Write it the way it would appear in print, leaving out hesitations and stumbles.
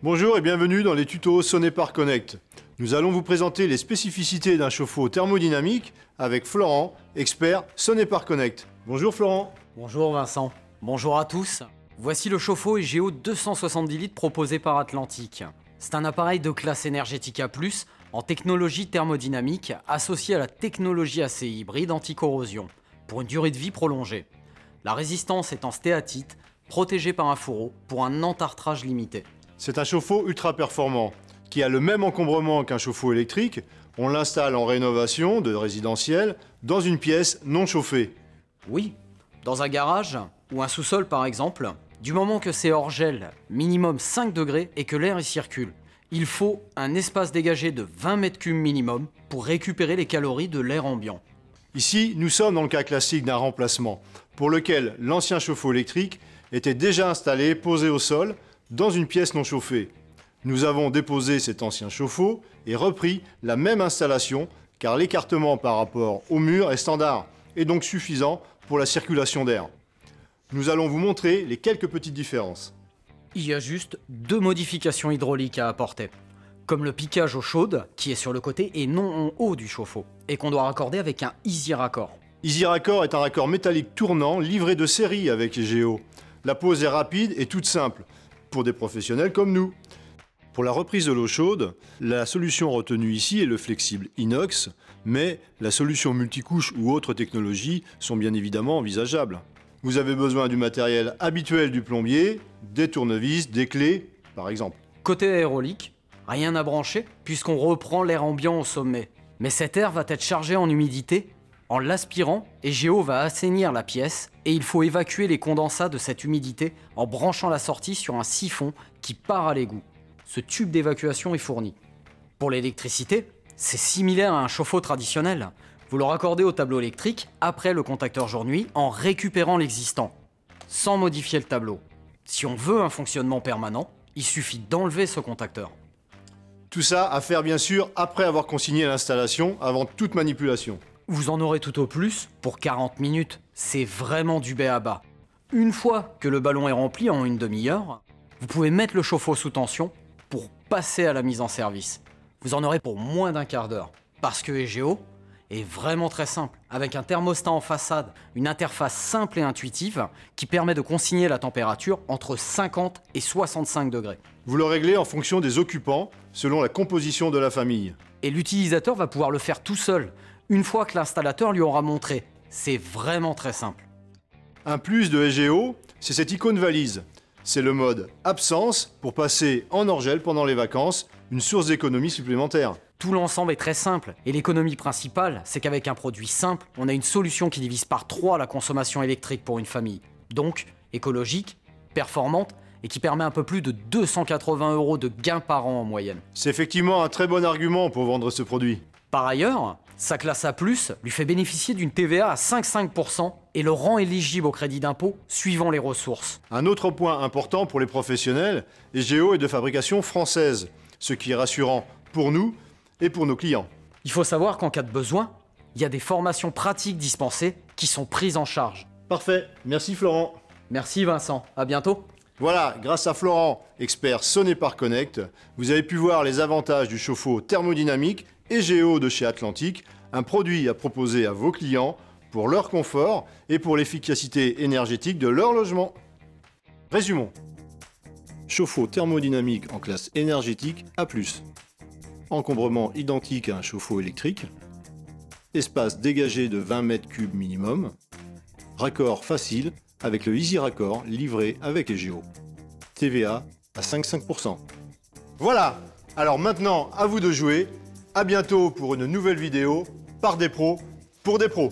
Bonjour et bienvenue dans les tutos Sonepar Connect. Nous allons vous présenter les spécificités d'un chauffe-eau thermodynamique avec Florent, expert Sonepar Connect. Bonjour Florent. Bonjour Vincent. Bonjour à tous. Voici le chauffe-eau EGO 270 litres proposé par Atlantic. C'est un appareil de classe énergétique A+, en technologie thermodynamique associé à la technologie ACI hybride anti-corrosion, pour une durée de vie prolongée. La résistance est en stéatite, protégée par un fourreau pour un entartrage limité. C'est un chauffe-eau ultra performant qui a le même encombrement qu'un chauffe-eau électrique. On l'installe en rénovation de résidentiel dans une pièce non chauffée. Oui, dans un garage ou un sous-sol par exemple, du moment que c'est hors gel, minimum 5 degrés et que l'air y circule, il faut un espace dégagé de 20 m3 minimum pour récupérer les calories de l'air ambiant. Ici, nous sommes dans le cas classique d'un remplacement, pour lequel l'ancien chauffe-eau électrique était déjà installé, posé au sol, dans une pièce non chauffée. Nous avons déposé cet ancien chauffe-eau et repris la même installation, car l'écartement par rapport au mur est standard, et donc suffisant pour la circulation d'air. Nous allons vous montrer les quelques petites différences. Il y a juste 2 modifications hydrauliques à apporter. Comme le piquage eau chaude, qui est sur le côté et non en haut du chauffe-eau, et qu'on doit raccorder avec un Easy Raccord. Easy Raccord est un raccord métallique tournant livré de série avec EGO. La pose est rapide et toute simple, pour des professionnels comme nous. Pour la reprise de l'eau chaude, la solution retenue ici est le flexible inox, mais la solution multicouche ou autres technologies sont bien évidemment envisageables. Vous avez besoin du matériel habituel du plombier, des tournevis, des clés, par exemple. Côté aérolique, rien à brancher puisqu'on reprend l'air ambiant au sommet. Mais cet air va être chargé en humidité. En l'aspirant, EGO va assainir la pièce et il faut évacuer les condensats de cette humidité en branchant la sortie sur un siphon qui part à l'égout. Ce tube d'évacuation est fourni. Pour l'électricité, c'est similaire à un chauffe-eau traditionnel. Vous le raccordez au tableau électrique après le contacteur jour-nuit en récupérant l'existant, sans modifier le tableau. Si on veut un fonctionnement permanent, il suffit d'enlever ce contacteur. Tout ça à faire bien sûr après avoir consigné l'installation, avant toute manipulation. Vous en aurez tout au plus pour 40 minutes. C'est vraiment du b.a.-ba. Une fois que le ballon est rempli en une demi-heure, vous pouvez mettre le chauffe-eau sous tension pour passer à la mise en service. Vous en aurez pour moins d'un quart d'heure. Parce que EGO est vraiment très simple, avec un thermostat en façade, une interface simple et intuitive qui permet de consigner la température entre 50 et 65 degrés. Vous le réglez en fonction des occupants, selon la composition de la famille. Et l'utilisateur va pouvoir le faire tout seul, une fois que l'installateur lui aura montré. C'est vraiment très simple. Un plus de EGO, c'est cette icône valise. C'est le mode absence pour passer en hors-gel pendant les vacances, une source d'économie supplémentaire. Tout l'ensemble est très simple, et l'économie principale, c'est qu'avec un produit simple, on a une solution qui divise par 3 la consommation électrique pour une famille. Donc, écologique, performante, et qui permet un peu plus de 280 € de gains par an en moyenne. C'est effectivement un très bon argument pour vendre ce produit. Par ailleurs, sa classe A+, lui fait bénéficier d'une TVA à 5,5% et le rend éligible au crédit d'impôt suivant les ressources. Un autre point important pour les professionnels, EGO est de fabrication française, ce qui est rassurant pour nous et pour nos clients. Il faut savoir qu'en cas de besoin, il y a des formations pratiques dispensées qui sont prises en charge. Parfait, merci Florent. Merci Vincent, à bientôt. Voilà, grâce à Florent, expert Sonepar Connect, vous avez pu voir les avantages du chauffe-eau thermodynamique EGO de chez Atlantic, un produit à proposer à vos clients pour leur confort et pour l'efficacité énergétique de leur logement. Résumons. Chauffe-eau thermodynamique en classe énergétique A+. Encombrement identique à un chauffe-eau électrique. Espace dégagé de 20 m3 minimum. Raccord facile avec le Easy Raccord livré avec EGO. TVA à 5,5%. Voilà, alors maintenant à vous de jouer. À bientôt pour une nouvelle vidéo par des pros pour des pros.